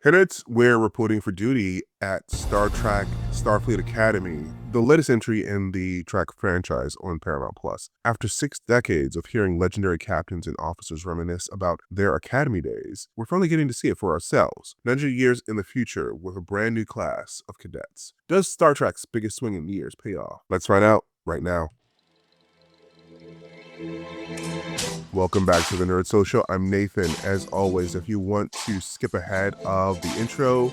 Cadets were reporting for duty at Star Trek Starfleet Academy, the latest entry in the Trek franchise on Paramount+. After 6 decades of hearing legendary captains and officers reminisce about their academy days, we're finally getting to see it for ourselves. 900 years in the future with a brand new class of cadets. Does Star Trek's biggest swing in years pay off? Let's find out right now. Welcome back to the Nerd Soul Show. I'm Nathan. As always, if you want to skip ahead of the intro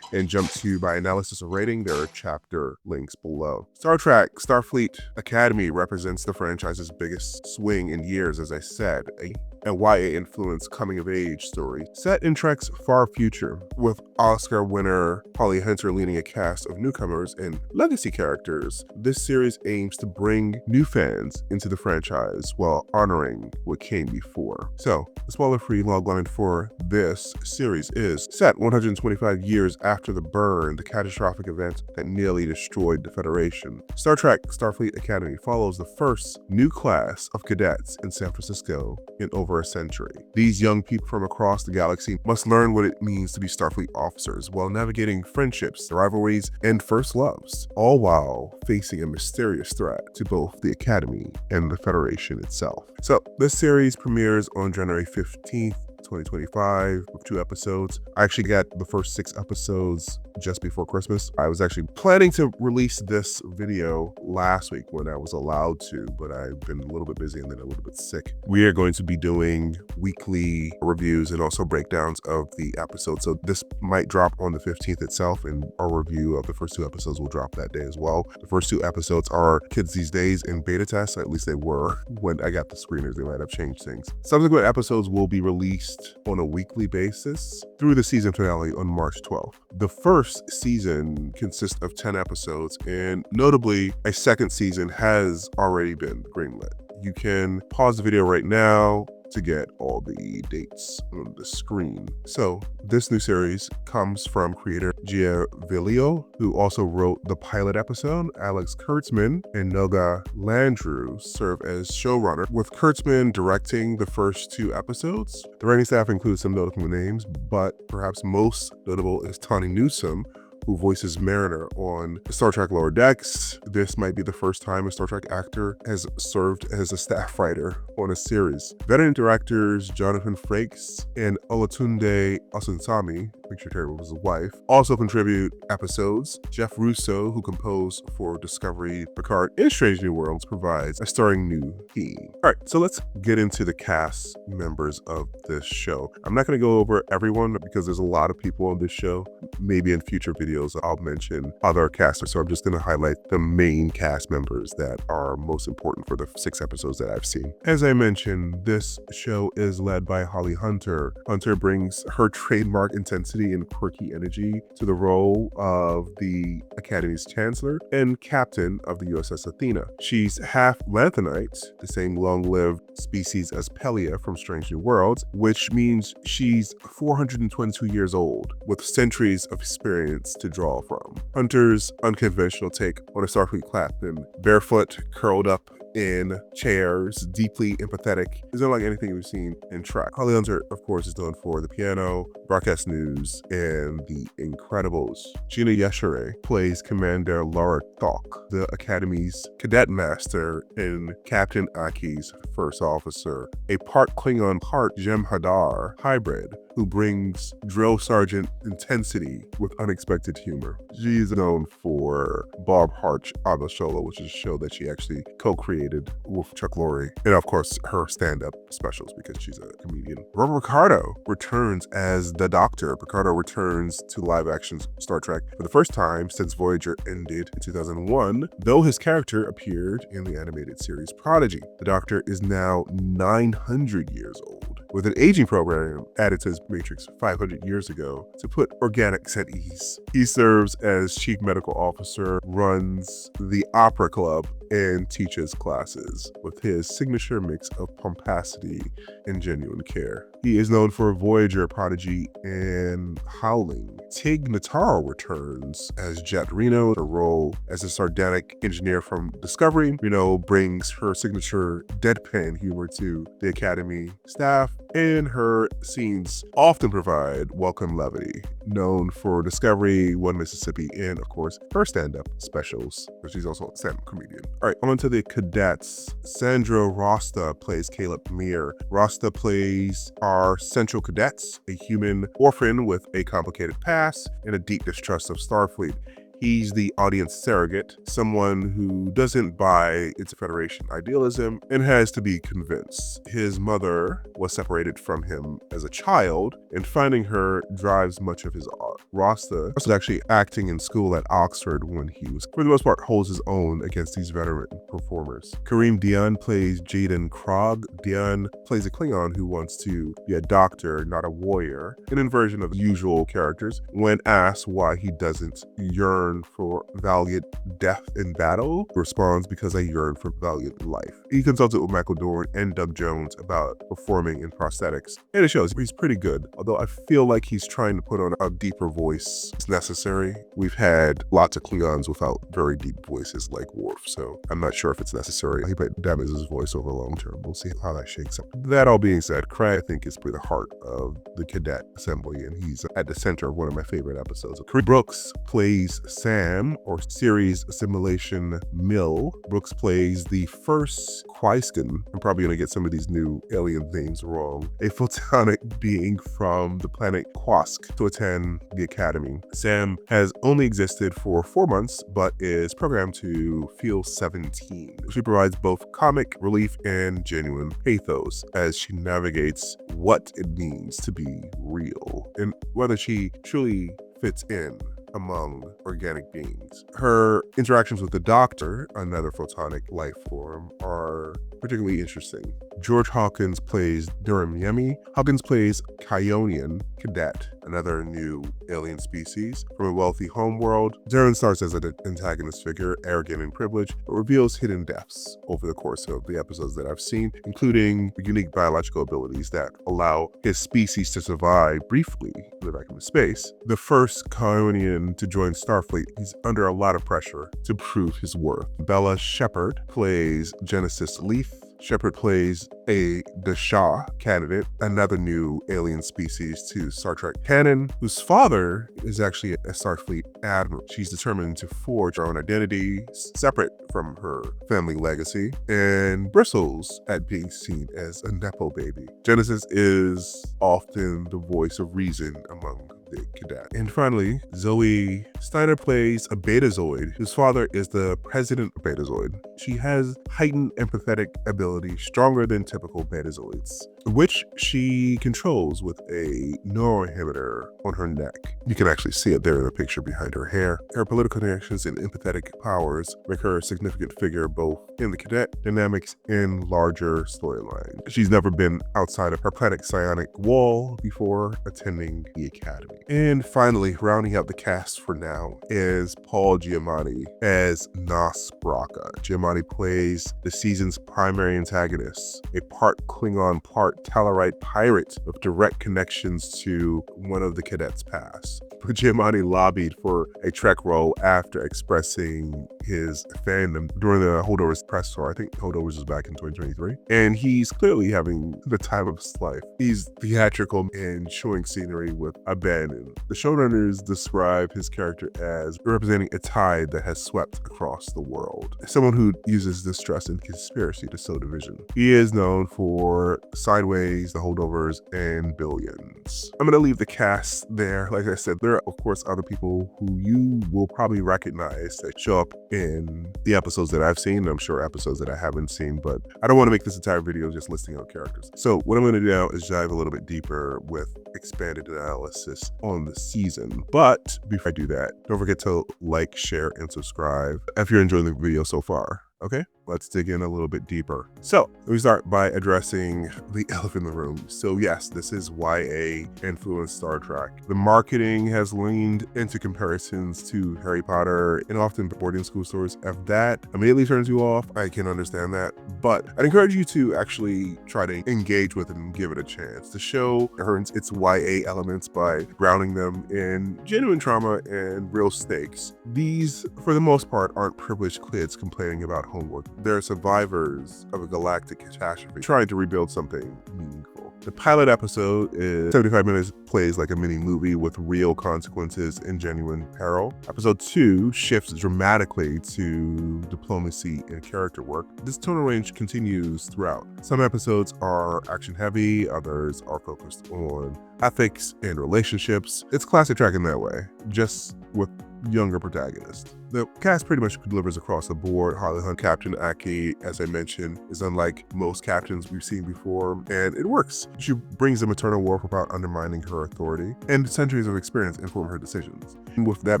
and jump to my analysis or rating, there are chapter links below. Star Trek Starfleet Academy represents the franchise's biggest swing in years, as I said, a YA-influenced coming-of-age story set in Trek's far future, with Oscar winner Holly Hunter leading a cast of newcomers and legacy characters. This series aims to bring new fans into the franchise while honoring what came before. So, the spoiler-free logline for this series is set 125 years after the burn, the catastrophic event that nearly destroyed the Federation. Star Trek Starfleet Academy follows the first new class of cadets in San Francisco in over a century. These young people from across the galaxy must learn what it means to be Starfleet officers while navigating friendships, rivalries, and first loves, all while facing a mysterious threat to both the Academy and the Federation itself. So, this series premieres on January 15th, 2025 with 2 episodes. I actually got the first 6 episodes just before Christmas. I was actually planning to release this video last week when I was allowed to, but I've been a little bit busy and then a little bit sick. We are going to be doing weekly reviews and also breakdowns of the episodes. So this might drop on the 15th itself, and our review of the first 2 episodes will drop that day as well. The first 2 episodes are Kids These Days in beta test, at least they were when I got the screeners. They might have changed things. Subsequent episodes will be released on a weekly basis through the season finale on March 12th. The first season consists of 10 episodes, and notably, a second season has already been greenlit. You can pause the video right now to get all the dates on the screen. So this new series comes from creator Gina Yashere, who also wrote the pilot episode. Alex Kurtzman and Noga Landrew serve as showrunner, with Kurtzman directing the first 2 episodes. The writing staff includes some notable names, but perhaps most notable is Tawny Newsome, who voices Mariner on Star Trek Lower Decks. This might be the first time a Star Trek actor has served as a staff writer on a series. Veteran directors Jonathan Frakes and Olatunde Osunsami, Picture Terry was his wife, also contribute episodes. Jeff Russo, who composed for Discovery, Picard, and Strange New Worlds, provides a starring new theme. Alright, so let's get into the cast members of this show. I'm not going to go over everyone because there's a lot of people on this show. Maybe in future videos I'll mention other casters, so I'm just going to highlight the main cast members that are most important for the 6 episodes that I've seen. As I mentioned, this show is led by Holly Hunter. Hunter brings her trademark intensity and quirky energy to the role of the Academy's Chancellor and Captain of the USS Athena. She's half Lanthanite, the same long-lived species as Pelia from Strange New Worlds, which means she's 422 years old, with centuries of experience to draw from. Hunter's unconventional take on a Starfleet captain, barefoot, curled up in chairs, deeply empathetic, is unlike anything we've seen in Trek. Holly Hunter, of course, is known for The Piano, Broadcast News, and The Incredibles. Gina Yashere plays Commander Laura Thok, the Academy's cadet master and Captain Aki's first officer, a part Klingon, part Jem'Hadar hybrid who brings drill sergeant intensity with unexpected humor. She is known for Bob Hart's Abashola, which is a show that she actually co-created with Chuck Lorre, and of course her stand-up specials because she's a comedian. Robert Picardo returns as the Doctor. Picardo returns to live-action Star Trek for the first time since Voyager ended in 2001, though his character appeared in the animated series Prodigy. The Doctor is now 900 years old, with an aging program added to his matrix 500 years ago to put organics at ease. He serves as chief medical officer, runs the opera club, and teaches classes with his signature mix of pomposity and genuine care. He is known for Voyager, Prodigy, and Howling. Tig Notaro returns as Jet Reno, her role as a sardonic engineer from Discovery. Reno brings her signature deadpan humor to the Academy staff, and her scenes often provide welcome levity. Known for Discovery, One Mississippi, and of course, her stand-up specials. She's also a stand-up comedian. All right, on to the Cadets. Sandra Rosta plays Caleb Meir. Rosta plays our central cadets, a human orphan with a complicated past and a deep distrust of Starfleet. He's the audience surrogate, someone who doesn't buy into Federation idealism and has to be convinced. His mother was separated from him as a child, and finding her drives much of his art. Rosta was actually acting in school at Oxford when he was, for the most part, holds his own against these veteran performers. Kareem Dion plays Jaden Krog. Dion plays a Klingon who wants to be a doctor, not a warrior, an inversion of the usual characters. When asked why he doesn't yearn for valiant death in battle, responds, because I yearn for valiant life. He consulted with Michael Dorn and Doug Jones about performing in prosthetics, and it shows. He's pretty good, although I feel like he's trying to put on a deeper voice. It's necessary. We've had lots of Klingons without very deep voices like Worf, so I'm not sure if it's necessary. He might damage his voice over long term. We'll see how that shakes up. That all being said, Craig, I think, is pretty the heart of the Cadet Assembly, and he's at the center of one of my favorite episodes. Brooks plays Sam, or Series Assimilation Mill. Brooks plays the first Quaiskin. I'm probably going to get some of these new alien names wrong. A photonic being from the planet Quask to attend the Academy. Sam has only existed for 4 months, but is programmed to feel 17. She provides both comic relief and genuine pathos as she navigates what it means to be real and whether she truly fits in among organic beings. Her interactions with the Doctor, another photonic life form, are particularly interesting. George Hawkins plays Durham Yemi. Hawkins plays Kyonian Cadet, another new alien species from a wealthy homeworld. Darren starts as an antagonist figure, arrogant and privileged, but reveals hidden depths over the course of the episodes that I've seen, including unique biological abilities that allow his species to survive briefly in the vacuum of space. The first Kyonian to join Starfleet, he's under a lot of pressure to prove his worth. Bella Shepard plays Genesis Leaf. Shepard plays a Dasha candidate, another new alien species to Star Trek canon, whose father is actually a Starfleet admiral. She's determined to forge her own identity, separate from her family legacy, and bristles at being seen as a Nepo baby. Genesis is often the voice of reason among the Cadet. And finally, Zoe Steiner plays a Betazoid, whose father is the president of Betazoid. She has heightened empathetic ability, stronger than typical Betazoids, which she controls with a neuroinhibitor on her neck. You can actually see it there in the picture behind her hair. Her political connections and empathetic powers make her a significant figure both in the Cadet dynamics and larger storyline. She's never been outside of her planet psionic wall before attending the Academy. And finally, rounding out the cast for now is Paul Giamatti as Nas Braka. Giamatti plays the season's primary antagonist, a part Klingon, part Talarite pirate with direct connections to one of the Cadets' past. But Giamatti lobbied for a Trek role after expressing his fandom during the Holdovers press tour. I think Holdovers was back in 2023. And he's clearly having the time of his life. He's theatrical and showing scenery with abandon. The showrunners describe his character as representing a tide that has swept across the world. Someone who uses distrust and conspiracy to sow division. He is known for Sideways, The Holdovers, and Billions. I'm gonna leave the cast there. Like I said, there are of course other people who you will probably recognize that show up in the episodes that I've seen. I'm sure episodes that I haven't seen, but I don't want to make this entire video just listing out characters. So what I'm going to do now is dive a little bit deeper with expanded analysis on the season. But before I do that, don't forget to like, share, and subscribe if you're enjoying the video so far, okay? let's dig in a little bit deeper. So we start by addressing the elephant in the room. So yes, this is YA influenced Star Trek. The marketing has leaned into comparisons to Harry Potter and often boarding school stories. If that immediately turns you off, I can understand that. But I'd encourage you to actually try to engage with it and give it a chance. The show earns its YA elements by grounding them in genuine trauma and real stakes. These, for the most part, aren't privileged kids complaining about homework. They're survivors of a galactic catastrophe trying to rebuild something meaningful. The pilot episode is 75 minutes, plays like a mini movie with real consequences and genuine peril. Episode 2 shifts dramatically to diplomacy and character work. This tonal range continues throughout. Some episodes are action heavy, others are focused on ethics and relationships. It's classic Trek in that way, just with younger protagonists. The cast pretty much delivers across the board. Harley Hunt, Captain Aki, as I mentioned, is unlike most captains we've seen before, and it works. She brings a maternal warmth without undermining her authority, and centuries of experience inform her decisions. And with that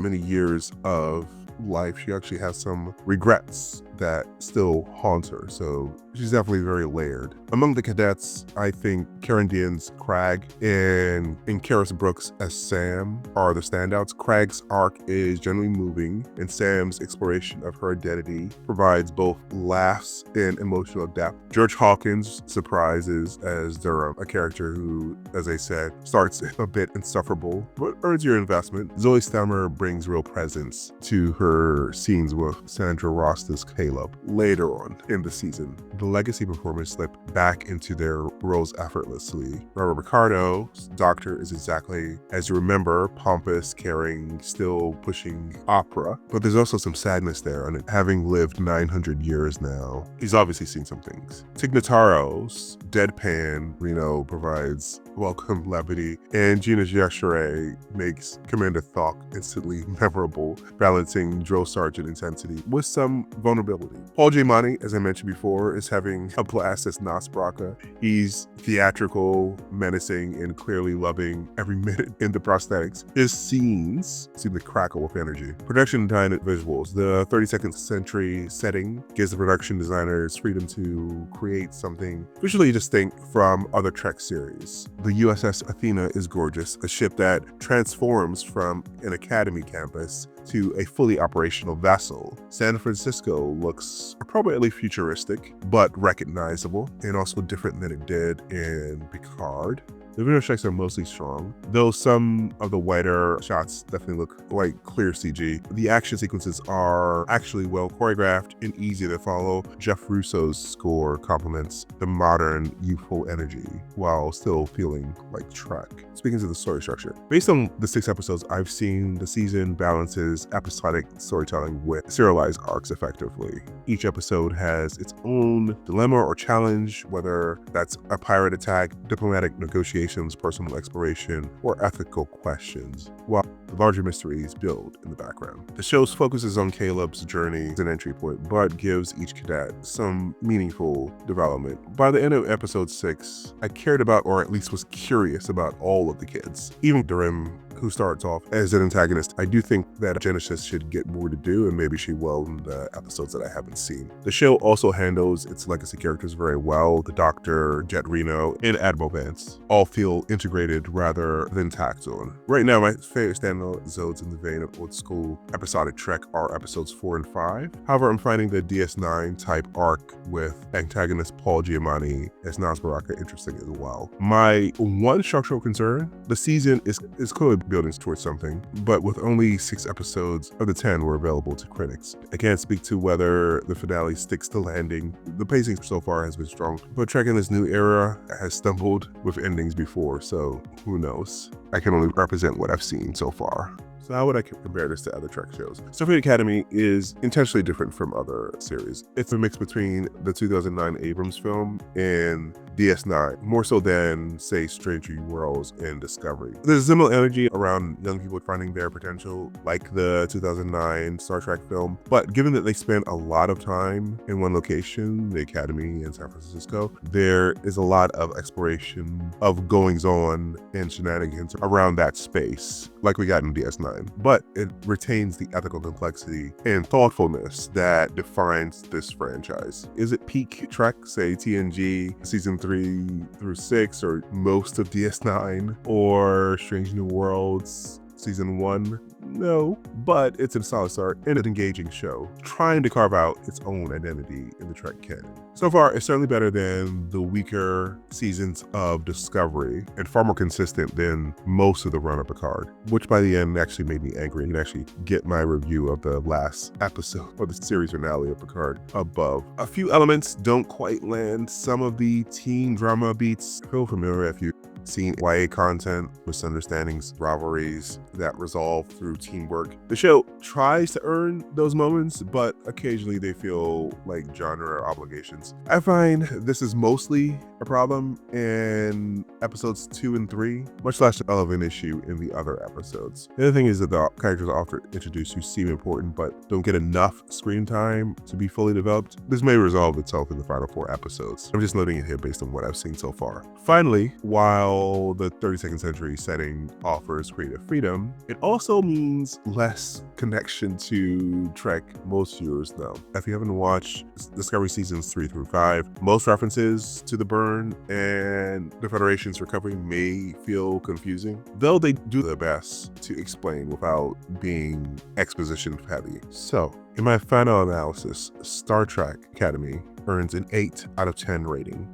many years of life, she actually has some regrets that still haunt her, so she's definitely very layered. Among the cadets, I think Karen Dean's Crag and Karis Brooks as Sam are the standouts. Crag's arc is generally moving, and Sam's exploration of her identity provides both laughs and emotional depth. George Hawkins surprises as Durham, a character who, as I said, starts a bit insufferable, but earns your investment. Zoe Stammer brings real presence to her scenes with Sandra Ross's Caleb later on in the season. The legacy performers slip back into their roles effortlessly. Robert Picardo's Doctor is exactly as you remember, pompous, caring, still pushing opera, but there's also some sadness there, and having lived 900 years now, he's obviously seen some things. Tig Notaro's deadpan Reno provides welcome levity, and Gina Yashere makes Commander Thok instantly memorable, balancing drill sergeant intensity with some vulnerability. Paul Giamatti, as I mentioned before, is having a blast as Nas Braka. He's theatrical, menacing, and clearly loving every minute in the prosthetics. His scenes seem to crackle with energy. Production design and visuals. The 32nd century setting gives the production designers freedom to create something visually distinct from other Trek series. The USS Athena is gorgeous, a ship that transforms from an academy campus to a fully operational vessel. San Francisco looks appropriately futuristic, but recognizable, and also different than it did in Picard. The visual effects are mostly strong, though some of the wider shots definitely look like clear CG. The action sequences are actually well choreographed and easy to follow. Jeff Russo's score complements the modern, youthful energy while still feeling like Trek. Speaking to the story structure, based on the 6 episodes I've seen, the season balances episodic storytelling with serialized arcs effectively. Each episode has its own dilemma or challenge, whether that's a pirate attack, diplomatic negotiations, personal exploration, or ethical questions, while the larger mysteries build in the background. The show focuses on Caleb's journey as an entry point, but gives each cadet some meaningful development. By the end of episode 6, I cared about, or at least was curious about, all of the kids. Even Durham, who starts off as an antagonist, I do think that Genesis should get more to do, and maybe she will in the episodes that I haven't seen. The show also handles its legacy characters very well. The Doctor, Jet Reno, and Admiral Vance all feel integrated rather than tacked on. Right now, my favorite standalone episodes in the vein of old school episodic Trek are episodes 4 and 5. However, I'm finding the DS9 type arc with antagonist Paul Giamatti as Nas Baraka interesting as well. My one structural concern, the season is clearly building towards something, but with only 6 episodes of the 10 were available to critics. I can't speak to whether the finale sticks to landing. The pacing so far has been strong, but Trek in this new era has stumbled with endings before, so who knows? I can only represent what I've seen so far. So how would I compare this to other Trek shows? Starfleet Academy is intentionally different from other series. It's a mix between the 2009 Abrams film and DS9, more so than, say, Strange New Worlds and Discovery. There's a similar energy around young people finding their potential, like the 2009 Star Trek film, but given that they spend a lot of time in one location, the Academy in San Francisco, there is a lot of exploration of goings-on and shenanigans around that space, like we got in DS9. storyline, but it retains the ethical complexity and thoughtfulness that defines this franchise. Is it peak Trek, say TNG season 3 through 6, or most of DS9, or Strange New Worlds season 1? No, but it's a solid start and an engaging show, trying to carve out its own identity in the Trek canon. So far, it's certainly better than the weaker seasons of Discovery and far more consistent than most of the run of Picard, which by the end actually made me angry. You can actually get my review of the last episode or the series finale of Picard above. A few elements don't quite land. Some of the teen drama beats feel familiar if you've seen YA content, misunderstandings, rivalries that resolve through teamwork. The show tries to earn those moments, but occasionally they feel like genre obligations. I find this is mostly a problem in episodes 2 and 3, much less of an issue in the other episodes. The other thing is that the characters are often introduced who seem important but don't get enough screen time to be fully developed. This may resolve itself in the final 4 episodes. I'm just noting it here based on what I've seen so far. Finally, while the 32nd century setting offers creative freedom, it also means less connection to Trek most viewers know. If you haven't watched Discovery seasons 3 through 5, most references to the burn and the Federation's recovery may feel confusing, though they do their best to explain without being exposition heavy. So, in my final analysis, Starfleet Academy earns an 8 out of 10 rating,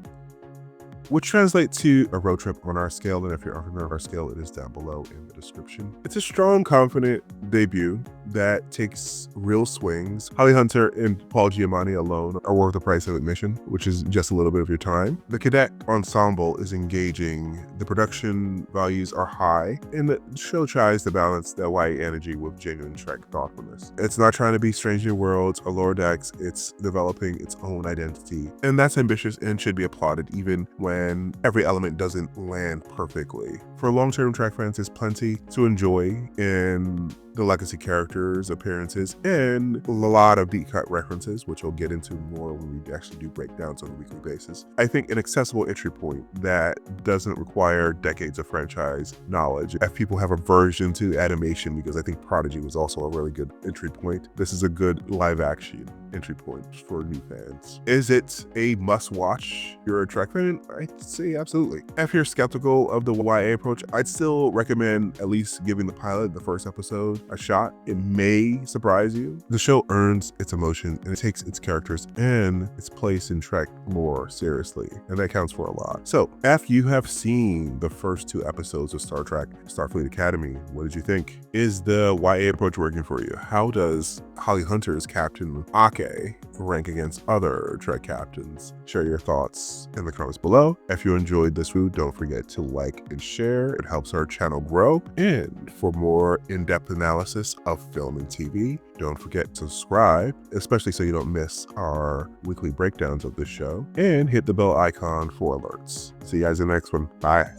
which translates to a road trip on our scale, and if you're unfamiliar with our scale, it is down below in the description. It's a strong, confident debut that takes real swings. Holly Hunter and Paul Giamatti alone are worth the price of admission, which is just a little bit of your time. The Cadet ensemble is engaging, the production values are high, and the show tries to balance that YA energy with genuine Trek thoughtfulness. It's not trying to be Strange New Worlds or Lower Decks, it's developing its own identity, and that's ambitious and should be applauded even when every element doesn't land perfectly. For long-term Trek fans, there's plenty to enjoy in the legacy characters, appearances, and a lot of deep cut references, which we'll get into more when we actually do breakdowns on a weekly basis. I think an accessible entry point that doesn't require decades of franchise knowledge. If people have aversion to animation, because I think Prodigy was also a really good entry point, this is a good live action entry point for new fans. Is it a must watch if you're a Trek fan? I'd say absolutely. If you're skeptical of the YA approach, I'd still recommend at least giving the pilot, the first episode, a shot. It may surprise you. The show earns its emotion and it takes its characters and its place in Trek more seriously, and that counts for a lot. So after you have seen the first 2 episodes of Star Trek Starfleet Academy, what did you think? Is the YA approach working for you? How does Holly Hunter's Captain Ake rank against other Trek captains? Share your thoughts in the comments below. If you enjoyed this video, don't forget to like and share. It helps our channel grow. And for more in-depth analysis of film and TV, don't forget to subscribe, especially so you don't miss our weekly breakdowns of this show, and hit the bell icon for alerts. See you guys in the next one. Bye.